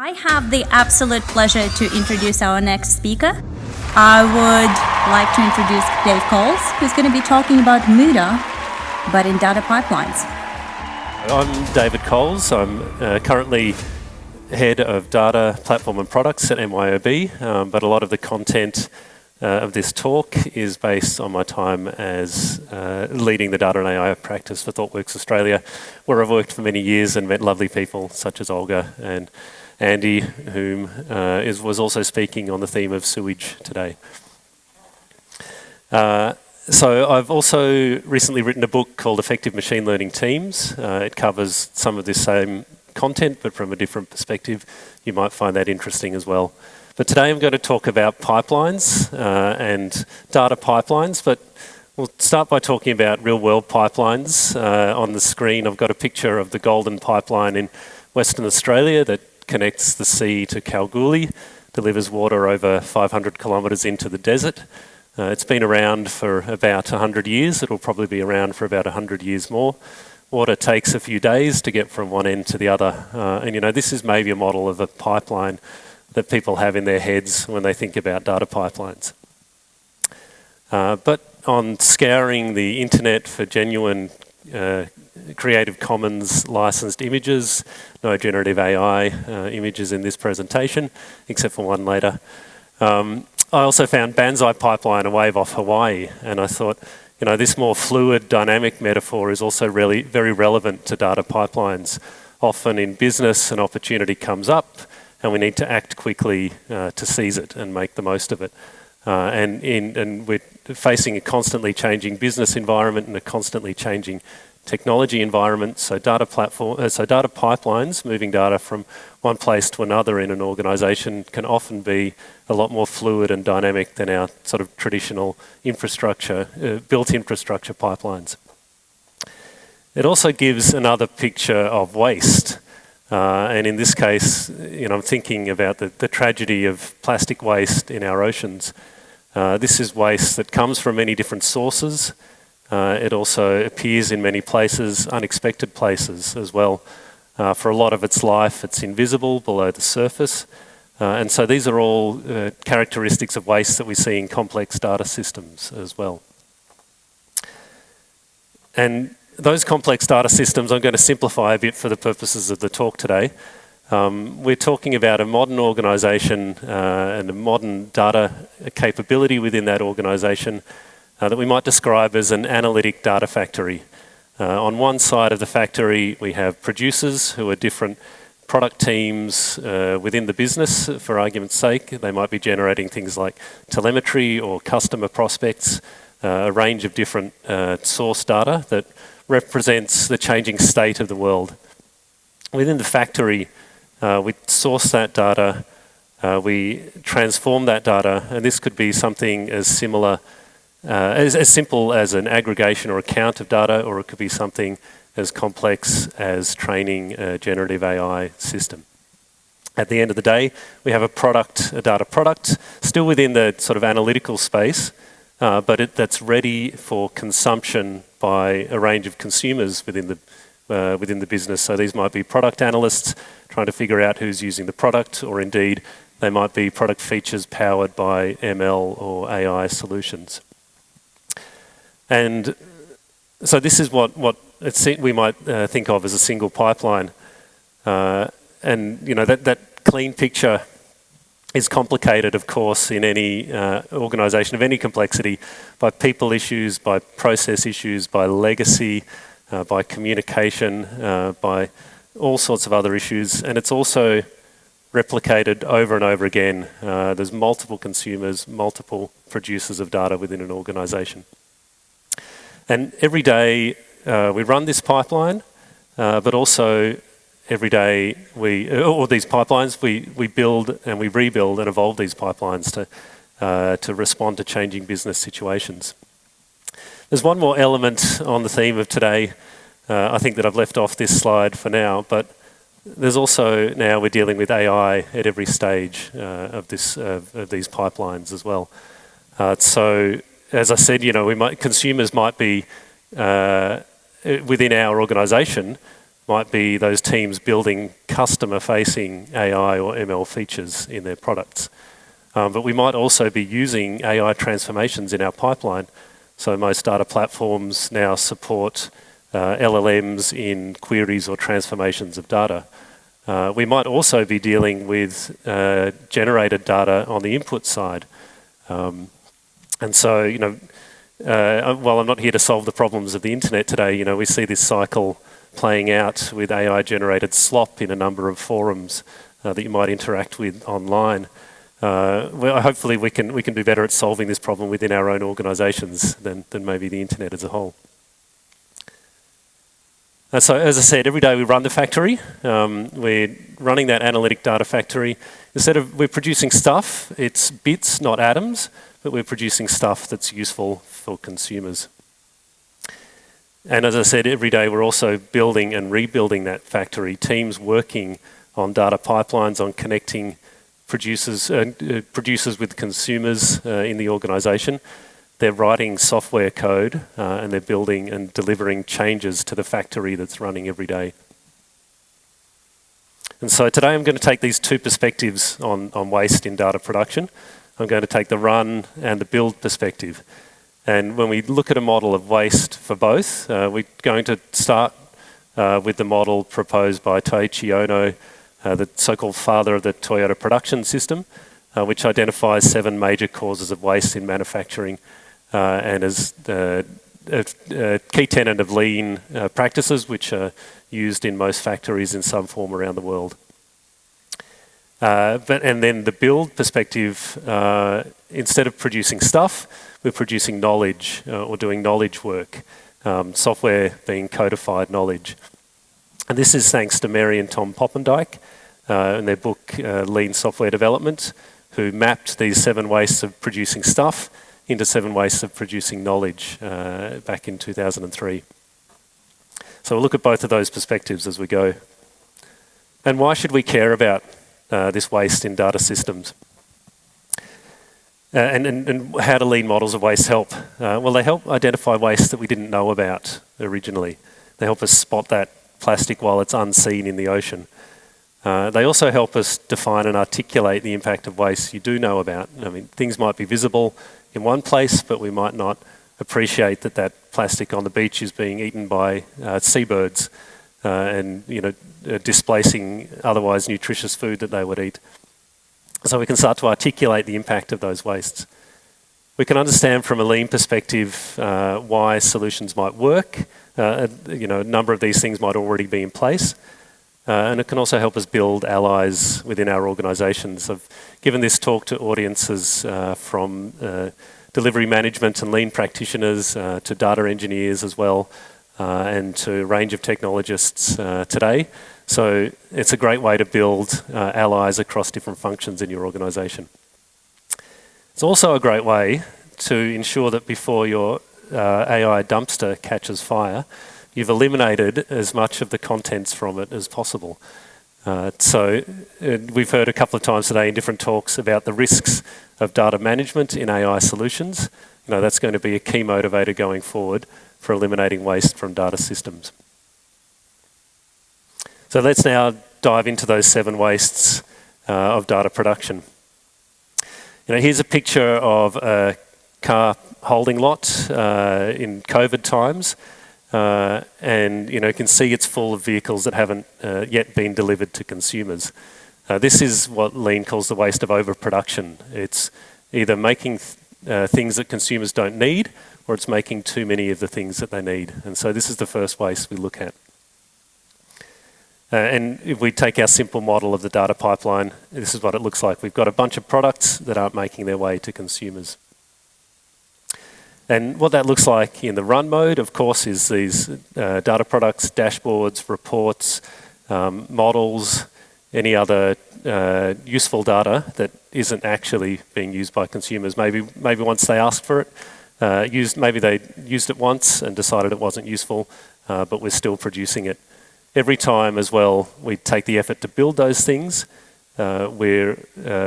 I have the absolute pleasure to introduce our next speaker. I would like to introduce Dave Colls, who's going to be talking about Muda, but in data pipelines. I'm David Colls. I'm currently head of data platform and products at MYOB, but a lot of the content of this talk is based on my time as leading the data and AI practice for ThoughtWorks Australia, where I've worked for many years and met lovely people such as Olga and Andy, whom was also speaking on the theme of sewage today. So I've also recently written a book called Effective Machine Learning Teams. It covers some of this same content, but from a different perspective. You might find that interesting as well. But today I'm going to talk about pipelines and data pipelines, but we'll start by talking about real-world pipelines. On the screen I've got a picture of the Golden Pipeline in Western Australia that connects the sea to Kalgoorlie, delivers water over 500 kilometres into the desert. It's been around for about 100 years. It'll probably be around for about 100 years more. Water takes a few days to get from one end to the other. And you know, this is maybe a model of a pipeline that people have in their heads when they think about data pipelines. But on scouring the internet for genuine Creative Commons licensed images, no generative AI images in this presentation, except for one later. I also found Banzai Pipeline, a wave off Hawaii, and I thought, you know, this more fluid, dynamic metaphor is also really very relevant to data pipelines. Often in business, an opportunity comes up, and we need to act quickly to seize it and make the most of it. And we're facing a constantly changing business environment and a constantly changing technology environment. So data pipelines, moving data from one place to another in an organisation, can often be a lot more fluid and dynamic than our sort of traditional infrastructure, built infrastructure pipelines. It also gives another picture of waste. And in this case, you know, I'm thinking about the tragedy of plastic waste in our oceans. This is waste that comes from many different sources. It also appears in many places, unexpected places as well. For a lot of its life, it's invisible below the surface. And so these are all characteristics of waste that we see in complex data systems as well. And those complex data systems, I'm going to simplify a bit for the purposes of the talk today. We're talking about a modern organisation and a modern data capability within that organisation that we might describe as an analytic data factory. On one side of the factory, we have producers who are different product teams within the business, for argument's sake. They might be generating things like telemetry or customer prospects, a range of different source data that represents the changing state of the world. Within the factory, we source that data, we transform that data, and this could be something as simple as an aggregation or a count of data, or it could be something as complex as training a generative AI system. At the end of the day, we have a data product, still within the sort of analytical space, but that's ready for consumption by a range of consumers within the business. So these might be product analysts trying to figure out who's using the product, or indeed they might be product features powered by ML or AI solutions. And so this is what we might think of as a single pipeline. And you know, that clean picture is complicated, of course, in any organisation of any complexity by people issues, by process issues, by legacy, by communication, by all sorts of other issues. And it's also replicated over and over again. There's multiple consumers, multiple producers of data within an organisation. And every day we run this pipeline, but also every day these pipelines, we build and we rebuild and evolve these pipelines to respond to changing business situations. There's one more element on the theme of today, I think, that I've left off this slide for now, but there's also now we're dealing with AI at every stage of these pipelines as well. So as I said, you know, consumers might be within our organisation might be those teams building customer-facing AI or ML features in their products. But we might also be using AI transformations in our pipeline. So most data platforms now support LLMs in queries or transformations of data. We might also be dealing with generated data on the input side. And so, while I'm not here to solve the problems of the internet today, we see this cycle playing out with AI-generated slop in a number of forums that you might interact with online. Well, hopefully we can do better at solving this problem within our own organisations than maybe the internet as a whole. So as I said, every day we run the factory. We're running that analytic data factory. Instead of we're producing stuff, it's bits, not atoms, but we're producing stuff that's useful for consumers. And as I said, every day we're also building and rebuilding that factory. Teams working on data pipelines, on connecting producers with consumers in the organisation. They're writing software code and they're building and delivering changes to the factory that's running every day. And so today I'm going to take these two perspectives on waste in data production. I'm going to take the run and the build perspective. And when we look at a model of waste for both, we're going to start with the model proposed by Taiichi Ohno, the so-called father of the Toyota production system, which identifies 7 major causes of waste in manufacturing and is a key tenet of lean practices, which are used in most factories in some form around the world. And then the build perspective, instead of producing stuff, we're producing knowledge or doing knowledge work, software being codified knowledge. And this is thanks to Mary and Tom Poppendijk in their book Lean Software Development, who mapped these 7 wastes of producing stuff into 7 wastes of producing knowledge back in 2003. So we'll look at both of those perspectives as we go. And why should we care about this waste in data systems? And how do lean models of waste help? Well, they help identify waste that we didn't know about originally. They help us spot that plastic while it's unseen in the ocean. They also help us define and articulate the impact of waste you do know about. I mean, things might be visible in one place, but we might not appreciate that plastic on the beach is being eaten by seabirds and displacing otherwise nutritious food that they would eat. So we can start to articulate the impact of those wastes. We can understand from a lean perspective why solutions might work. A number of these things might already be in place. And it can also help us build allies within our organisations. I've given this talk to audiences from delivery management and lean practitioners to data engineers as well, and to a range of technologists today. So it's a great way to build allies across different functions in your organisation. It's also a great way to ensure that before your AI dumpster catches fire, you've eliminated as much of the contents from it as possible. So we've heard a couple of times today in different talks about the risks of data management in AI solutions. That's going to be a key motivator going forward for eliminating waste from data systems. So let's now dive into those 7 wastes of data production. Here's a picture of a car holding lot in COVID times. And you can see it's full of vehicles that haven't yet been delivered to consumers. This is what Lean calls the waste of overproduction. It's either making things that consumers don't need, or it's making too many of the things that they need. And so this is the first waste we look at. And if we take our simple model of the data pipeline, this is what it looks like. We've got a bunch of products that aren't making their way to consumers. And what that looks like in the run mode, of course, is these data products, dashboards, reports, models, any other useful data that isn't actually being used by consumers. Maybe once they ask for it, maybe they used it once and decided it wasn't useful, but we're still producing it. Every time as well, we take the effort to build those things. We're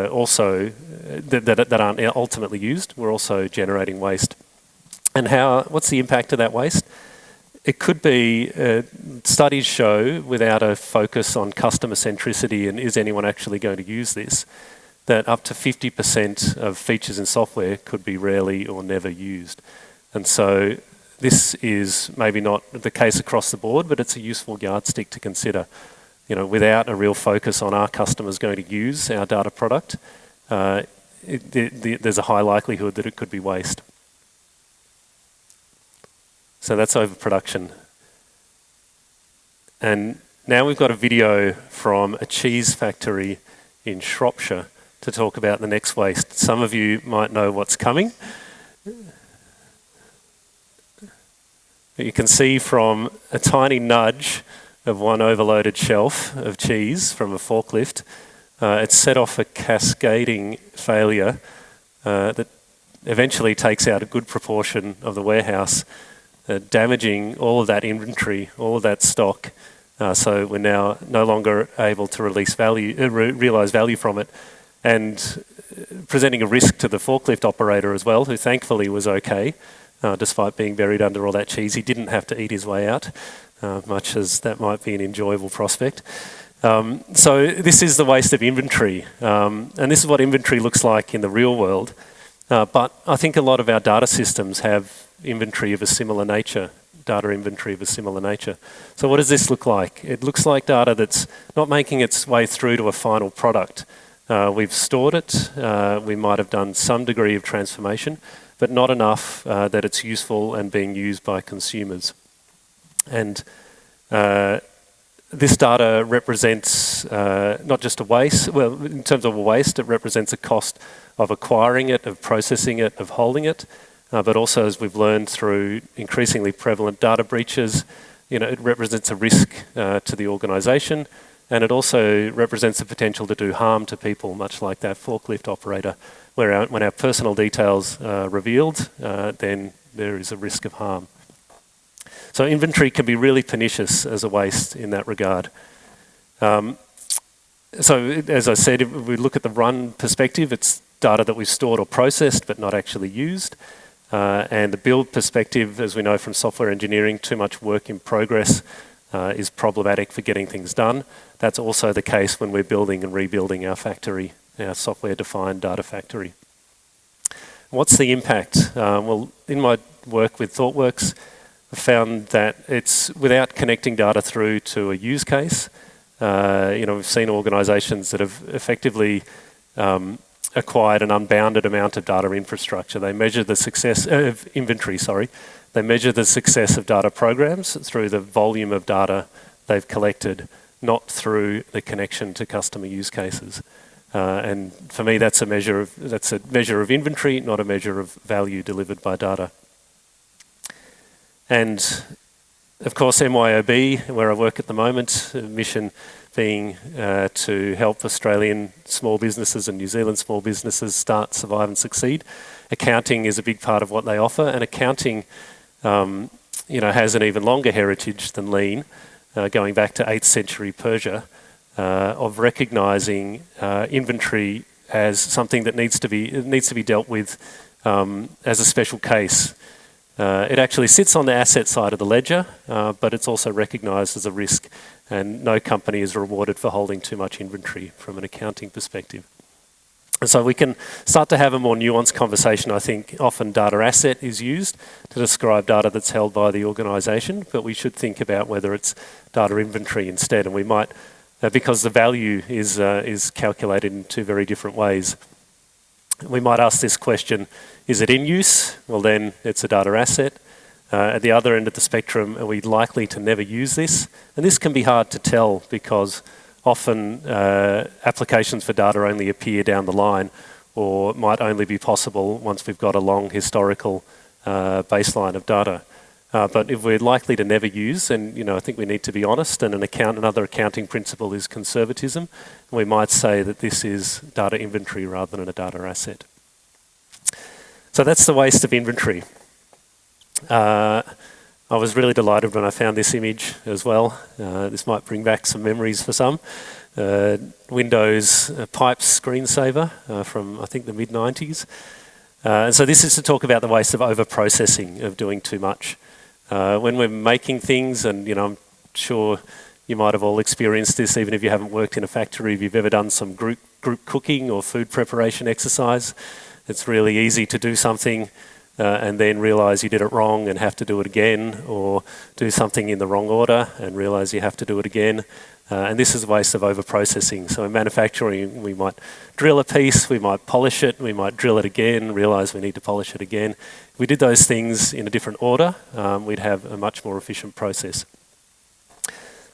also, that aren't ultimately used, we're also generating waste. And what's the impact of that waste? it could be, studies show, without a focus on customer centricity and is anyone actually going to use this, that up to 50% of features in software could be rarely or never used. And so this is maybe not the case across the board, but it's a useful yardstick to consider. Without a real focus on our customers going to use our data product, there's a high likelihood that it could be waste. So that's overproduction. And now we've got a video from a cheese factory in Shropshire to talk about the next waste. Some of you might know what's coming. You can see from a tiny nudge of one overloaded shelf of cheese from a forklift, it set off a cascading failure that eventually takes out a good proportion of the warehouse, damaging all of that inventory, all of that stock. So we're now no longer able to realise value from it, and presenting a risk to the forklift operator as well, who thankfully was okay, despite being buried under all that cheese. He didn't have to eat his way out, much as that might be an enjoyable prospect. So this is the waste of inventory, and this is what inventory looks like in the real world. But I think a lot of our data systems have inventory of a similar nature, data inventory of a similar nature. So what does this look like? It looks like data that's not making its way through to a final product. We've stored it, we might have done some degree of transformation, but not enough that it's useful and being used by consumers. And this data represents not just a waste, well, in terms of a waste, it represents a cost of acquiring it, of processing it, of holding it, but also, as we've learned through increasingly prevalent data breaches, it represents a risk to the organisation, and it also represents the potential to do harm to people, much like that forklift operator, where when our personal details are revealed, then there is a risk of harm. So inventory can be really pernicious as a waste in that regard. So as I said, if we look at the run perspective, it's data that we've stored or processed but not actually used. And the build perspective, as we know from software engineering, too much work in progress is problematic for getting things done. That's also the case when we're building and rebuilding our factory, our software-defined data factory. What's the impact? Well, in my work with ThoughtWorks, I found that it's without connecting data through to a use case. We've seen organisations that have effectively acquired an unbounded amount of data infrastructure. They measure the success of inventory, They measure the success of data programs through the volume of data they've collected, not through the connection to customer use cases. And for me, that's a measure of inventory, not a measure of value delivered by data. And of course, MYOB, where I work at the moment, mission being to help Australian small businesses and New Zealand small businesses start, survive and succeed. Accounting is a big part of what they offer, and accounting has an even longer heritage than Lean, going back to 8th century Persia, of recognising inventory as something that needs to be dealt with as a special case. It actually sits on the asset side of the ledger, but it's also recognised as a risk, and no company is rewarded for holding too much inventory from an accounting perspective. And so we can start to have a more nuanced conversation. I think often data asset is used to describe data that's held by the organisation, but we should think about whether it's data inventory instead, and we might, because the value is calculated in two very different ways. We might ask this question, is it in use? Well, then it's a data asset. At the other end of the spectrum, are we likely to never use this? And this can be hard to tell because often applications for data only appear down the line, or might only be possible once we've got a long historical baseline of data. But if we're likely to never use, then I think we need to be honest, and another accounting principle is conservatism. And we might say that this is data inventory rather than a data asset. So that's the waste of inventory. I was really delighted when I found this image as well. This might bring back some memories for some. Windows Pipes screensaver from, I think, the mid-90s. And so this is to talk about the waste of over-processing, of doing too much. When we're making things, and I'm sure you might have all experienced this, even if you haven't worked in a factory, if you've ever done some group cooking or food preparation exercise, it's really easy to do something and then realise you did it wrong and have to do it again, or do something in the wrong order and realise you have to do it again. And this is a waste of over-processing. So in manufacturing, we might drill a piece, we might polish it, we might drill it again, realise we need to polish it again. If we did those things in a different order, we'd have a much more efficient process.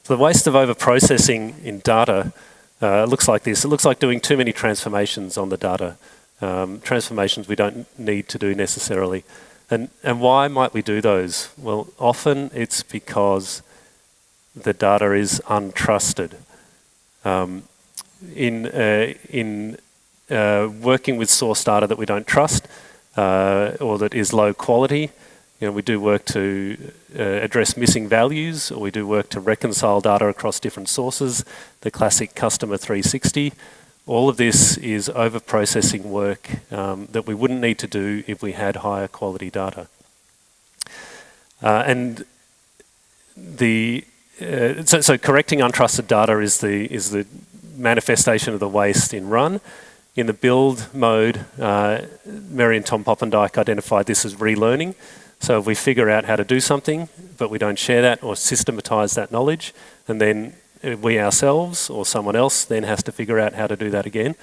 So the waste of over-processing in data looks like this. It looks like doing too many transformations on the data. Transformations we don't need to do necessarily. And why might we do those? Well, often it's because the data is untrusted. In working with source data that we don't trust or that is low quality, we do work to address missing values, or we do work to reconcile data across different sources, the classic customer 360. All of this is over-processing work that we wouldn't need to do if we had higher quality data. So correcting untrusted data is the manifestation of the waste in run. In the build mode, Mary and Tom Poppendike identified this as relearning. So if we figure out how to do something, but we don't share that or systematise that knowledge, and then we ourselves or someone else then has to figure out how to do that again,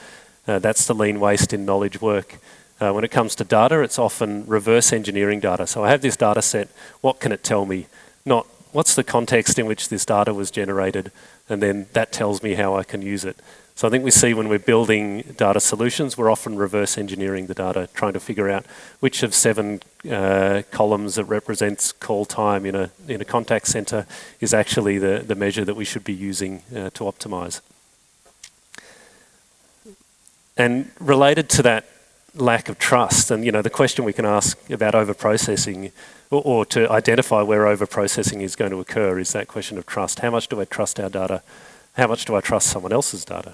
that's the lean waste in knowledge work. When it comes to data, it's often reverse engineering data. So I have this data set, what can it tell me? Not what's the context in which this data was generated, and then that tells me how I can use it. So I think we see when we're building data solutions, we're often reverse engineering the data, trying to figure out which of 7 columns that represents call time in a contact center is actually the measure that we should be using to optimize. And related to that lack of trust, and the question we can ask about over-processing, or to identify where over-processing is going to occur, is that question of trust. How much do I trust our data? How much do I trust someone else's data?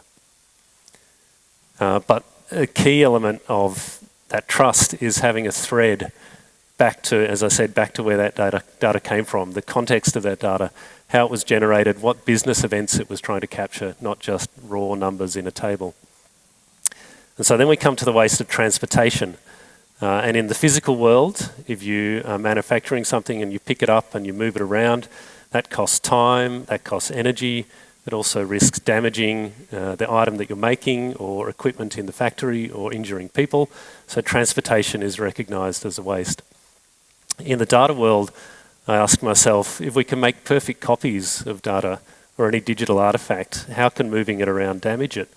But a key element of that trust is having a thread back to, as I said, back to where that data came from, the context of that data, how it was generated, what business events it was trying to capture, not just raw numbers in a table. And so then we come to the waste of transportation. And in the physical world, if you are manufacturing something and you pick it up and you move it around, that costs time, that costs energy. It also risks damaging the item that you're making or equipment in the factory or injuring people. So transportation is recognised as a waste. In the data world, I ask myself, if we can make perfect copies of data or any digital artefact, how can moving it around damage it?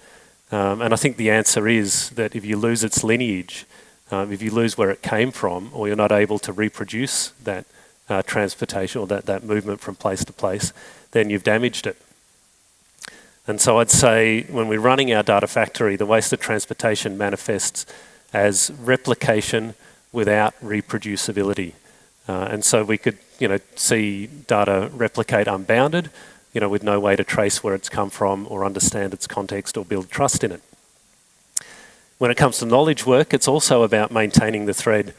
And I think the answer is that if you lose its lineage, if you lose where it came from, or you're not able to reproduce that transportation or that movement from place to place, then you've damaged it. And so I'd say when we're running our data factory, the waste of transportation manifests as replication without reproducibility. And so we could, see data replicate unbounded, with no way to trace where it's come from or understand its context or build trust in it. When it comes to knowledge work, it's also about maintaining the thread.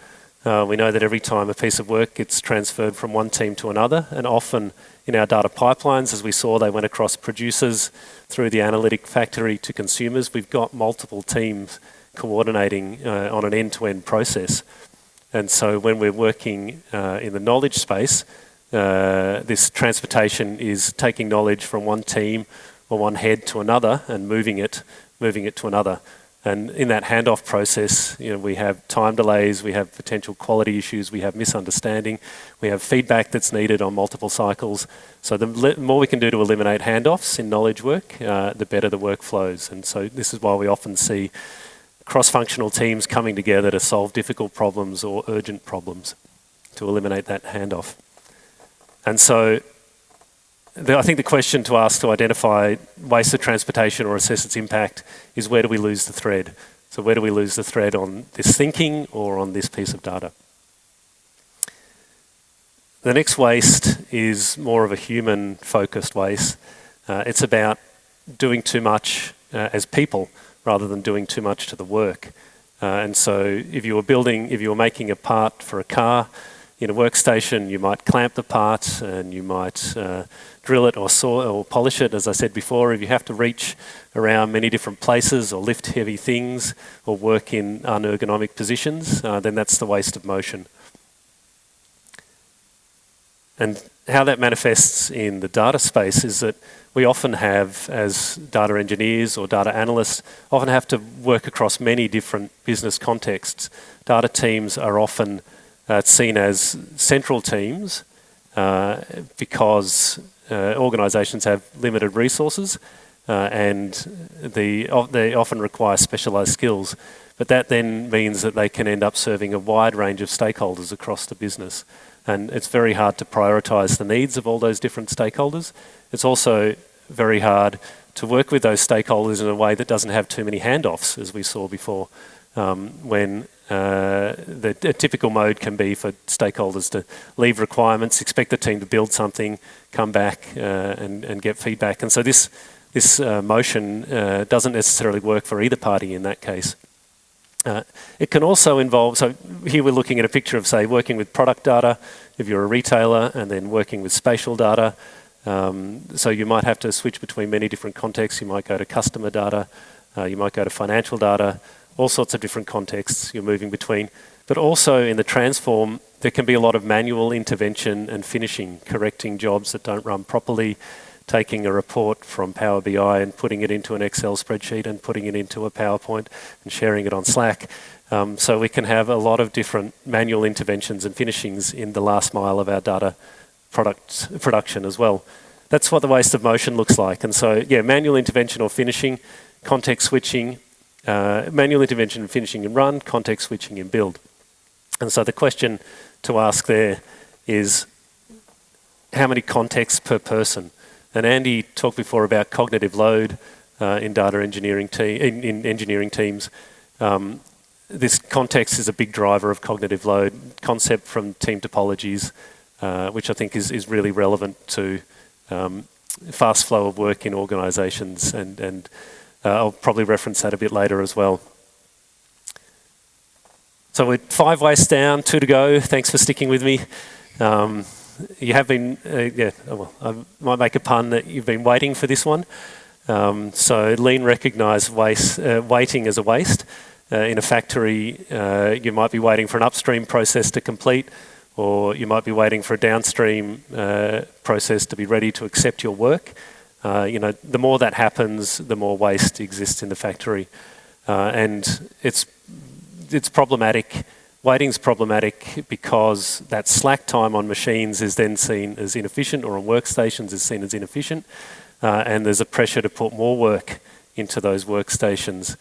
We know that every time a piece of work gets transferred from one team to another, and often in our data pipelines, as we saw, they went across producers through the analytic factory to consumers. We've got multiple teams coordinating on an end-to-end process. And so when we're working in the knowledge space, this transportation is taking knowledge from one team or one head to another and moving it to another. And in that handoff process, we have time delays, we have potential quality issues, we have misunderstanding, we have feedback that's needed on multiple cycles. So the more we can do to eliminate handoffs in knowledge work, the better the work flows. And so this is why we often see cross-functional teams coming together to solve difficult problems or urgent problems to eliminate that handoff. And so I think the question to ask to identify waste of transportation or assess its impact is, where do we lose the thread? So where do we lose the thread on this thinking or on this piece of data? The next waste is more of a human-focused waste. It's about doing too much as people rather than doing too much to the work. And so if you were making a part for a car, In a workstation, you might clamp the part and you might drill it or saw or polish it. As I said before, if you have to reach around many different places or lift heavy things or work in unergonomic positions, then that's the waste of motion. And how that manifests in the data space is that we often have, as data engineers or data analysts, often have to work across many different business contexts. Data teams are often seen as central teams because organisations have limited resources and they often require specialised skills. But that then means that they can end up serving a wide range of stakeholders across the business. And it's very hard to prioritise the needs of all those different stakeholders. It's also very hard to work with those stakeholders in a way that doesn't have too many handoffs, as we saw before, when the typical mode can be for stakeholders to leave requirements, expect the team to build something, come back and get feedback. And so this motion doesn't necessarily work for either party in that case. It can also involve, so here we're looking at a picture of, say, working with product data, if you're a retailer, and then working with spatial data. So you might have to switch between many different contexts. You might go to customer data, you might go to financial data, all sorts of different contexts you're moving between. But also in the transform, there can be a lot of manual intervention and finishing, correcting jobs that don't run properly, taking a report from Power BI and putting it into an Excel spreadsheet and putting it into a PowerPoint and sharing it on Slack. So we can have a lot of different manual interventions and finishings in the last mile of our data production as well. That's what the waste of motion looks like. And so, yeah, manual intervention or finishing, context switching, manual intervention and finishing in run, context switching in build. And so the question to ask there is, how many contexts per person? And Andy talked before about cognitive load in data engineering in engineering teams. This context is a big driver of cognitive load. Concept from team topologies, which I think is really relevant to fast flow of work in organisations, and I'll probably reference that a bit later as well. So we're 5 wastes down, 2 to go. Thanks for sticking with me. You have been, well, I might make a pun that you've been waiting for this one. So Lean recognised waiting as a waste. In a factory, you might be waiting for an upstream process to complete, or you might be waiting for a downstream process to be ready to accept your work. The more that happens, the more waste exists in the factory. And it's problematic. Waiting's problematic because that slack time on machines is then seen as inefficient, or on workstations is seen as inefficient, and there's a pressure to put more work into those workstations,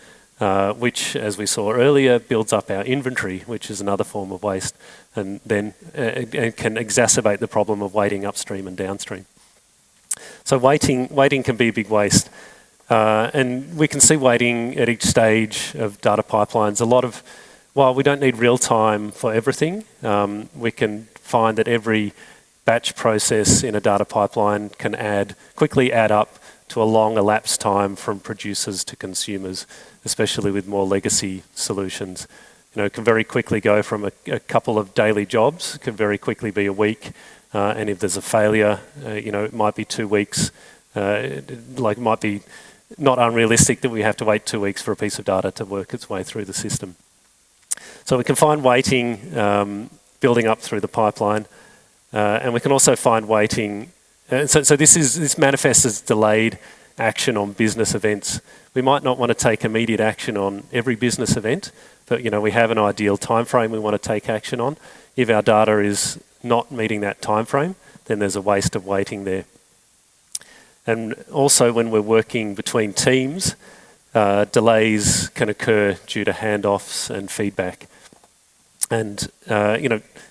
which, as we saw earlier, builds up our inventory, which is another form of waste, and then it can exacerbate the problem of waiting upstream and downstream. So waiting can be a big waste. And we can see waiting at each stage of data pipelines. While we don't need real time for everything, we can find that every batch process in a data pipeline can quickly add up to a long elapsed time from producers to consumers, especially with more legacy solutions. It can very quickly go from a couple of daily jobs, it can very quickly be a week, and if there's a failure, it might be 2 weeks. It might be not unrealistic that we have to wait 2 weeks for a piece of data to work its way through the system. So we can find waiting building up through the pipeline, and we can also find waiting. So this manifests as delayed action on business events. We might not want to take immediate action on every business event, but we have an ideal time frame we want to take action on. If our data is not meeting that time frame, then there's a waste of waiting there. And also, when we're working between teams, delays can occur due to handoffs and feedback. And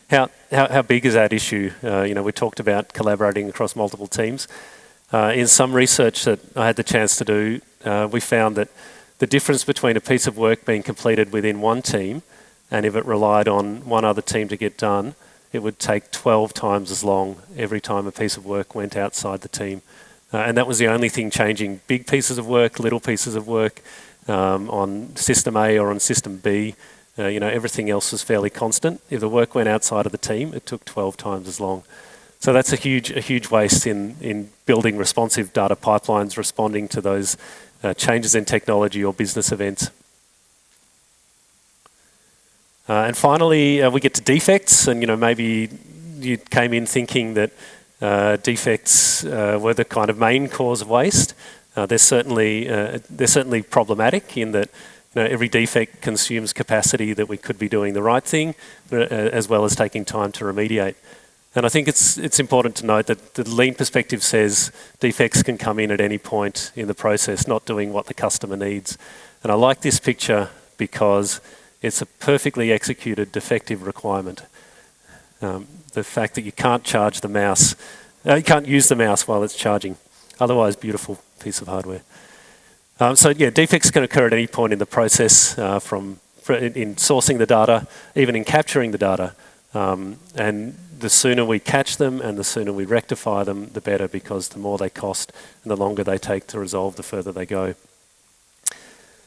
how big is that issue? We talked about collaborating across multiple teams. In some research that I had the chance to do, we found that the difference between a piece of work being completed within one team and if it relied on one other team to get done, it would take 12 times as long every time a piece of work went outside the team. And that was the only thing changing. Big pieces of work, little pieces of work on system A or on system B, everything else was fairly constant. If the work went outside of the team, it took 12 times as long. So that's a huge waste in building responsive data pipelines, responding to those changes in technology or business events. And finally, we get to defects, and maybe you came in thinking that defects were the kind of main cause of waste. They're certainly problematic in that every defect consumes capacity that we could be doing the right thing, as well as taking time to remediate. And I think it's important to note that the lean perspective says defects can come in at any point in the process, not doing what the customer needs. And I like this picture because it's a perfectly executed defective requirement. The fact that you can't charge the mouse, you can't use the mouse while it's charging. Otherwise, beautiful piece of hardware. Defects can occur at any point in the process, in sourcing the data, even in capturing the data. And the sooner we catch them and the sooner we rectify them, the better, because the more they cost and the longer they take to resolve, the further they go.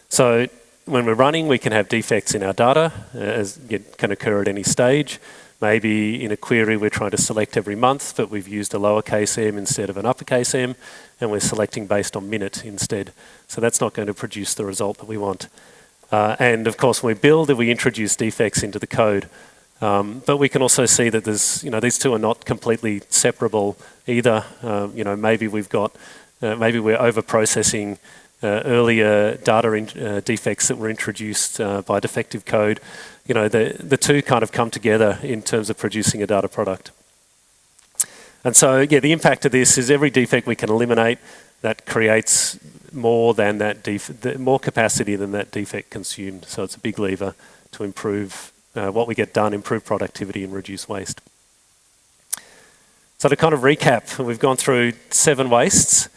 So when we're running, we can have defects in our data, as it can occur at any stage. Maybe in a query we're trying to select every month, but we've used a lowercase m instead of an uppercase m, and we're selecting based on minute instead. So that's not going to produce the result that we want. And of course, when we build, we introduce defects into the code. But we can also see that there's, these two are not completely separable either. Maybe maybe we're over-processing earlier data defects that were introduced by defective code. The two kind of come together in terms of producing a data product. And so, the impact of this is every defect we can eliminate, that creates more than more capacity than that defect consumed. So it's a big lever to improve what we get done, improve productivity and reduce waste. So to kind of recap, we've gone through 7 wastes.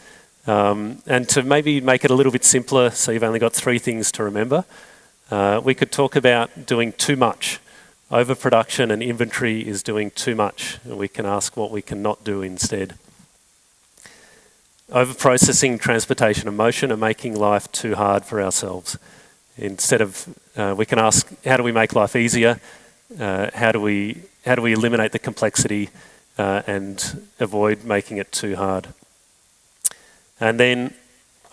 And to maybe make it a little bit simpler, so you've only got 3 things to remember, we could talk about doing too much. Overproduction and inventory is doing too much, and we can ask what we can not do instead. Overprocessing, transportation and motion are making life too hard for ourselves. Instead of, we can ask, how do we make life easier? How do we eliminate the complexity and avoid making it too hard? And then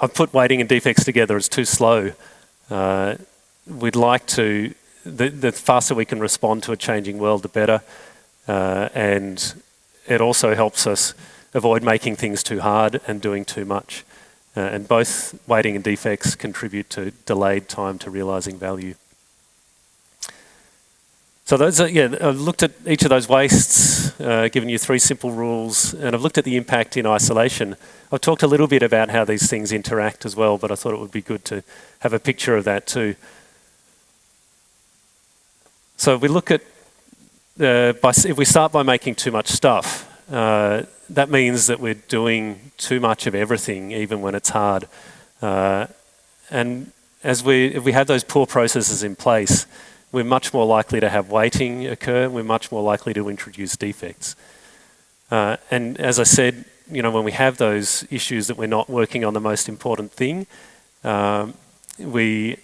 I've put waiting and defects together as too slow. We'd like to, the faster we can respond to a changing world, the better. And it also helps us avoid making things too hard and doing too much. And both waiting and defects contribute to delayed time to realising value. So those are, I've looked at each of those wastes, given you 3 simple rules, and I've looked at the impact in isolation. I've talked a little bit about how these things interact as well, but I thought it would be good to have a picture of that too. So if we look at, if we start by making too much stuff, that means that we're doing too much of everything, even when it's hard. And if we have those poor processes in place, we're much more likely to have waiting occur. We're much more likely to introduce defects. And as I said, when we have those issues that we're not working on the most important thing, we're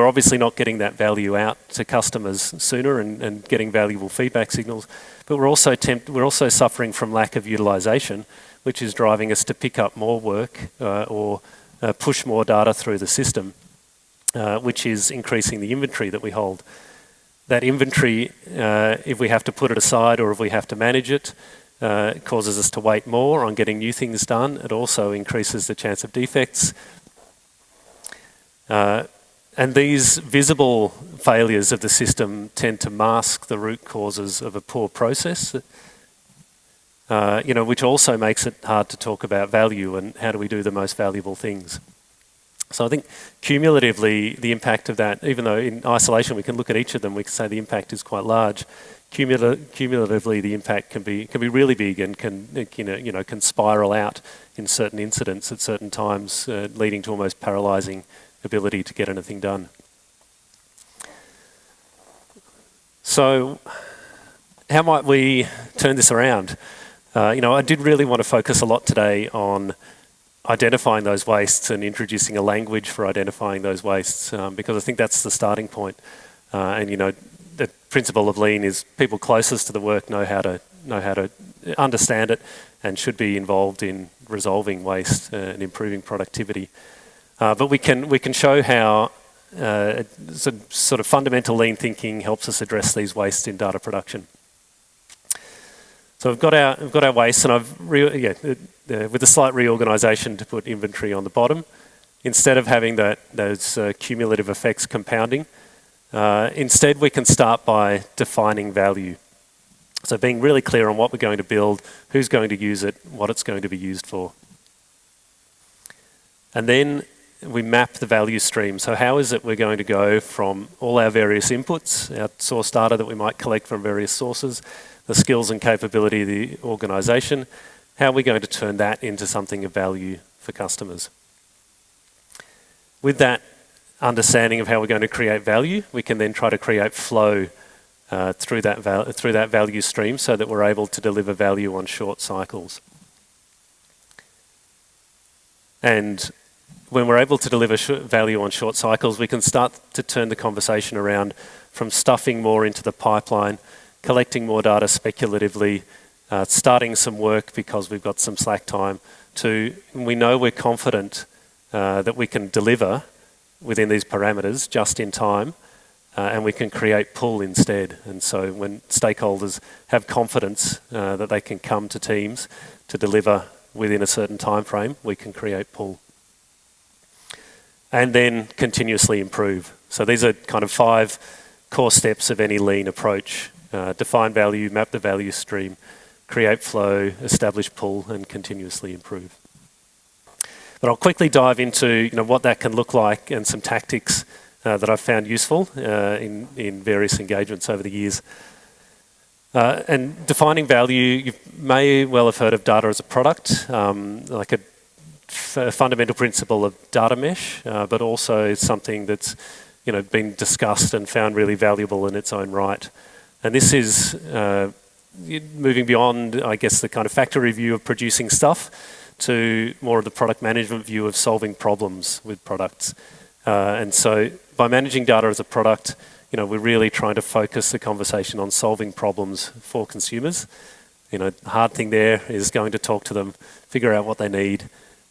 obviously not getting that value out to customers sooner and getting valuable feedback signals. But we're also suffering from lack of utilisation, which is driving us to pick up more work or push more data through the system, which is increasing the inventory that we hold. That inventory, if we have to put it aside or if we have to manage it, causes us to wait more on getting new things done. It also increases the chance of defects. And these visible failures of the system tend to mask the root causes of a poor process, which also makes it hard to talk about value and how do we do the most valuable things. So I think cumulatively the impact of that, even though in isolation we can look at each of them, we can say the impact is quite large. Cumulatively the impact can be really big and can spiral out in certain incidents at certain times, leading to almost paralysing ability to get anything done. So how might we turn this around? I did really want to focus a lot today on identifying those wastes and introducing a language for identifying those wastes, because I think that's the starting point. And the principle of lean is people closest to the work know how to understand it and should be involved in resolving waste and improving productivity. But we can show how sort of fundamental lean thinking helps us address these wastes in data production. So we've got our waste, and with a slight reorganisation to put inventory on the bottom, instead of having those cumulative effects compounding, instead we can start by defining value. So being really clear on what we're going to build, who's going to use it, what it's going to be used for. And then we map the value stream. So how is it we're going to go from all our various inputs, our source data that we might collect from various sources, the skills and capability of the organisation, how are we going to turn that into something of value for customers? With that understanding of how we're going to create value, we can then try to create flow through that value stream so that we're able to deliver value on short cycles. And when we're able to deliver value on short cycles, we can start to turn the conversation around from stuffing more into the pipeline, collecting more data speculatively, starting some work because we've got some slack time, to we know we're confident that we can deliver within these parameters just in time, and we can create pull instead. And so when stakeholders have confidence that they can come to teams to deliver within a certain time frame, we can create pull. And then continuously improve. So these are kind of 5 core steps of any lean approach. Define value, map the value stream, create flow, establish pull, and continuously improve. But I'll quickly dive into what that can look like and some tactics that I've found useful in various engagements over the years. And defining value, you may well have heard of data as a product, like a fundamental principle of data mesh, but also something that's been discussed and found really valuable in its own right. And this is moving beyond, I guess, the kind of factory view of producing stuff to more of the product management view of solving problems with products. And so by managing data as a product, we're really trying to focus the conversation on solving problems for consumers. The hard thing there is going to talk to them, figure out what they need.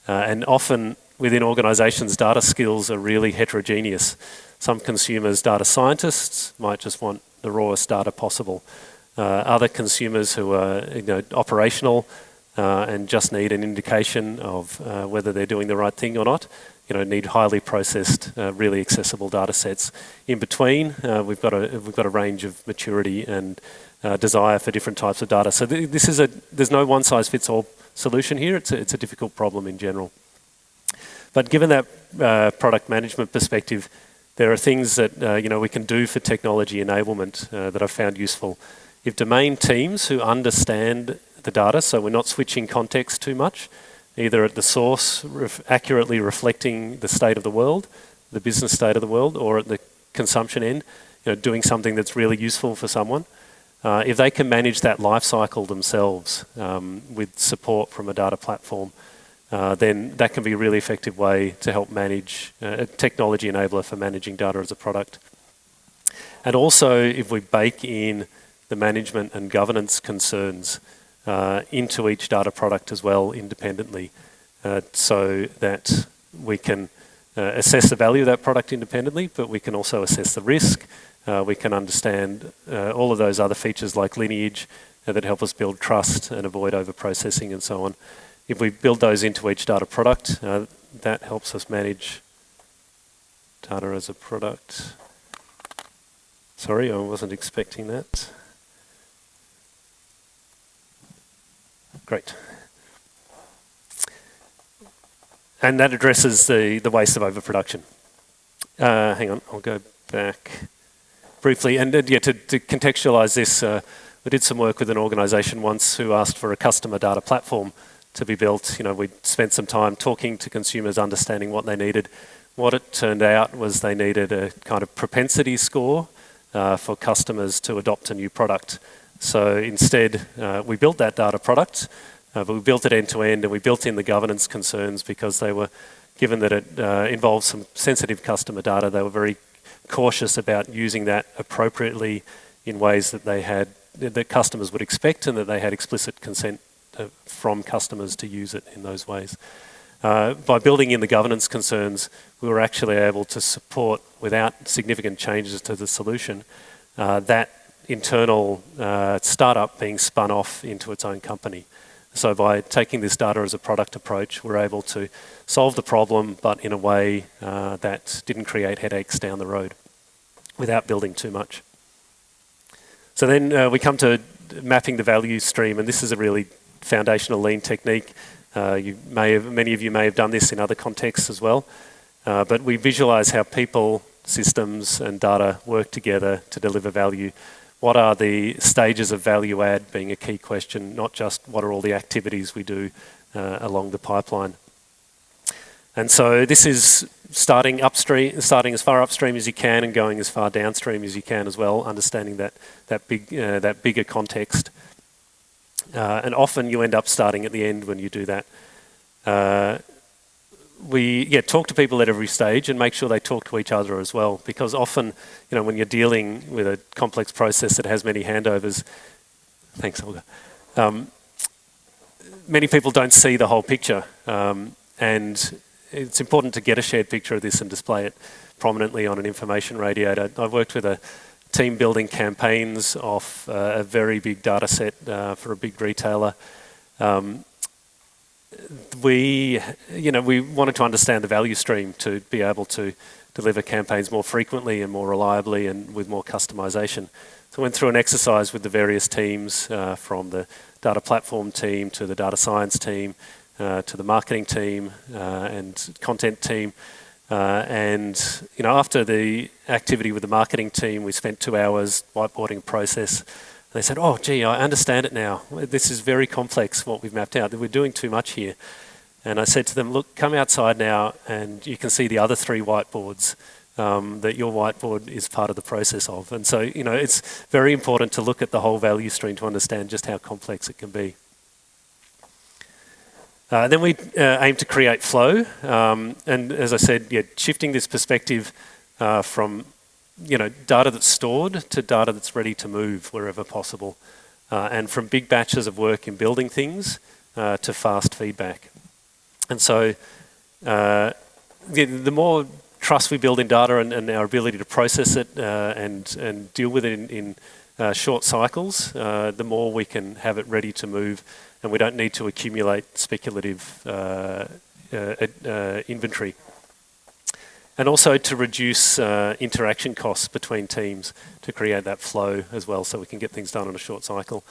And often within organisations, data skills are really heterogeneous. Some consumers, data scientists, might just want the rawest data possible. Other consumers who are operational and just need an indication of whether they're doing the right thing or not, need highly processed, really accessible data sets. In between, we've got a range of maturity and desire for different types of data. So there's no one size fits all solution here. It's a difficult problem in general. But given that product management perspective, there are things that we can do for technology enablement that I've found useful. If domain teams who understand the data, so we're not switching context too much, either at the source accurately reflecting the state of the world, the business state of the world, or at the consumption end, doing something that's really useful for someone. If they can manage that life cycle themselves with support from a data platform, then that can be a really effective way to help manage a technology enabler for managing data as a product. And also, if we bake in the management and governance concerns into each data product as well independently, so that we can assess the value of that product independently, but we can also assess the risk. We can understand all of those other features like lineage that help us build trust and avoid over-processing and so on. If we build those into each data product, that helps us manage data as a product. Sorry, I wasn't expecting that. Great. And that addresses the waste of overproduction. Hang on, I'll go back briefly. And to contextualise this, we did some work with an organisation once who asked for a customer data platform to be built. We spent some time talking to consumers, understanding what they needed. What it turned out was they needed a kind of propensity score for customers to adopt a new product. So instead, we built that data product, but we built it end to end, and we built in the governance concerns because they were, given that it involves some sensitive customer data, they were very cautious about using that appropriately in ways that customers would expect, and that they had explicit consent from customers to use it in those ways. By building in the governance concerns, we were actually able to support, without significant changes to the solution, that internal startup being spun off into its own company. So by taking this data as a product approach, we're able to solve the problem, but in a way that didn't create headaches down the road without building too much. So then we come to mapping the value stream, and this is a really foundational lean technique. Many of you may have done this in other contexts as well, but we visualize how people, systems and data work together to deliver value. What are the stages of value add being a key question, not just what are all the activities we do along the pipeline. And so this is starting as far upstream as you can and going as far downstream as you can as well, understanding that bigger context. And often you end up starting at the end when you do that. We talk to people at every stage and make sure they talk to each other as well, because often, when you're dealing with a complex process that has many handovers, thanks, Olga, many people don't see the whole picture, and it's important to get a shared picture of this and display it prominently on an information radiator. I've worked with a team building campaigns off a very big data set for a big retailer. We wanted to understand the value stream to be able to deliver campaigns more frequently and more reliably and with more customization. So I went through an exercise with the various teams, from the data platform team to the data science team to the marketing team and content team. And after the activity with the marketing team, we spent 2 hours whiteboarding a process. They said, "Oh, gee, I understand it now. This is very complex, what we've mapped out. We're doing too much here." And I said to them, "Look, come outside now and you can see the other 3 whiteboards that your whiteboard is part of the process of." And so, it's very important to look at the whole value stream to understand just how complex it can be. Then we aim to create flow. And as I said, shifting this perspective from data that's stored to data that's ready to move wherever possible, and from big batches of work in building things to fast feedback. And so the more trust we build in data and our ability to process it and deal with it in short cycles, the more we can have it ready to move, and we don't need to accumulate speculative inventory. And also to reduce interaction costs between teams to create that flow as well, so we can get things done on a short cycle.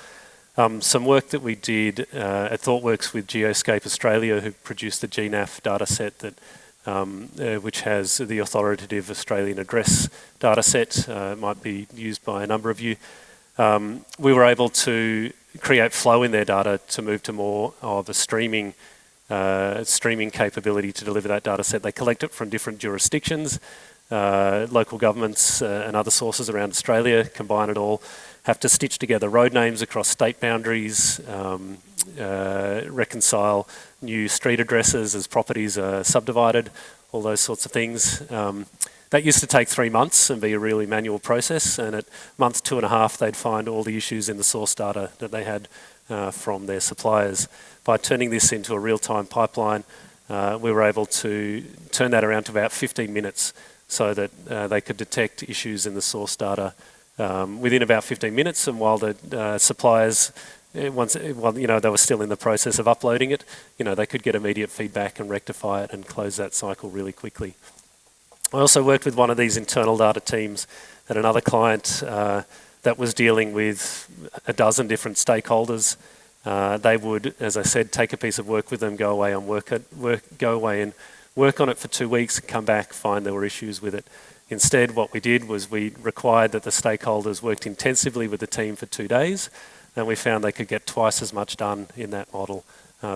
Some work that we did at ThoughtWorks with Geoscape Australia, who produced the GNAF data set which has the authoritative Australian address data set, might be used by a number of you. We were able to create flow in their data to move to more of a streaming capability to deliver that data set. They collect it from different jurisdictions, local governments and other sources around Australia, combine it all, have to stitch together road names across state boundaries, reconcile new street addresses as properties are subdivided, all those sorts of things. That used to take 3 months and be a really manual process, and at month 2.5 they'd find all the issues in the source data that they had from their suppliers. By turning this into a real-time pipeline, we were able to turn that around to about 15 minutes so that they could detect issues in the source data within about 15 minutes, and while the suppliers, they were still in the process of uploading it, they could get immediate feedback and rectify it and close that cycle really quickly. I also worked with one of these internal data teams at another client that was dealing with a dozen different stakeholders. They would, as I said, take a piece of work with them, go away and work on it for 2 weeks, come back, find there were issues with it. Instead, what we did was we required that the stakeholders worked intensively with the team for 2 days, and we found they could get twice as much done in that model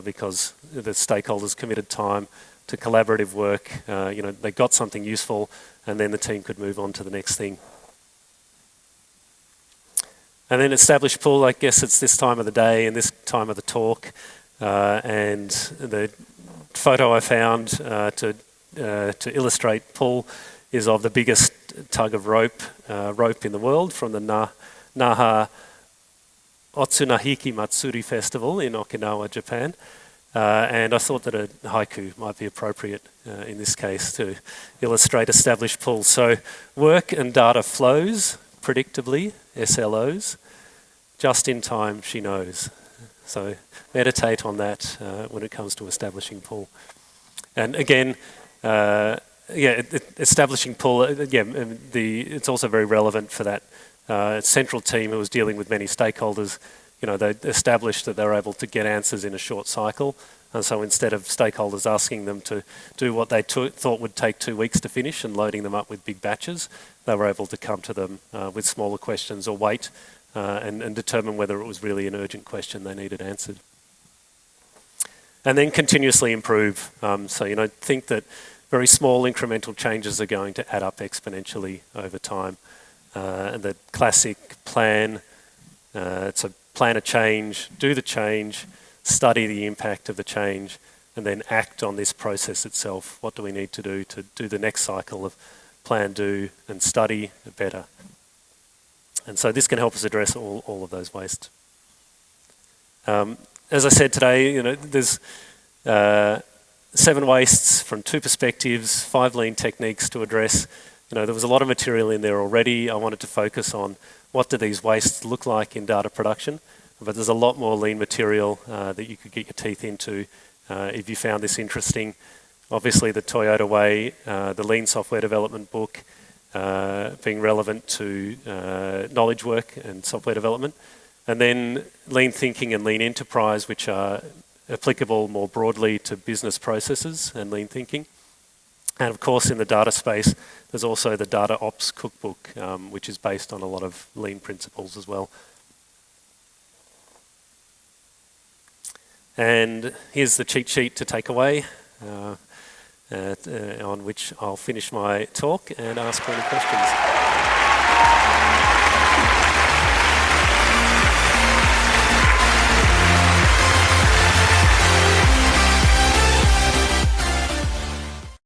because the stakeholders committed time to collaborative work. They got something useful, and then the team could move on to the next thing. And then establish pull. I guess it's this time of the day and this time of the talk, and the photo I found to illustrate pull is of the biggest tug of rope in the world, from the Naha Otsunahiki Matsuri Festival in Okinawa, Japan. And I thought that a haiku might be appropriate in this case to illustrate established pulls. So work and data flows predictably, SLOs, just in time she knows. So meditate on that when it comes to establishing pull. And again, establishing pull, it's also very relevant for that central team who was dealing with many stakeholders. They established that they were able to get answers in a short cycle. And so instead of stakeholders asking them to do what they thought would take 2 weeks to finish and loading them up with big batches, they were able to come to them with smaller questions or wait and determine whether it was really an urgent question they needed answered. And then continuously improve. So, think that very small incremental changes are going to add up exponentially over time. And the classic plan, it's a plan a change, do the change, study the impact of the change, and then act on this process itself. What do we need to do the next cycle of plan, do, and study better? And so this can help us address all of those wastes. As I said today, there's 7 wastes from 2 perspectives, 5 lean techniques to address. There was a lot of material in there already. I wanted to focus on what do these wastes look like in data production, but there's a lot more lean material that you could get your teeth into if you found this interesting. Obviously the Toyota Way, the lean software development book, being relevant to knowledge work and software development, and then lean thinking and lean enterprise, which are applicable more broadly to business processes and lean thinking. And of course, in the data space, there's also the DataOps Cookbook, which is based on a lot of lean principles as well. And here's the cheat sheet to take away, on which I'll finish my talk and ask any questions.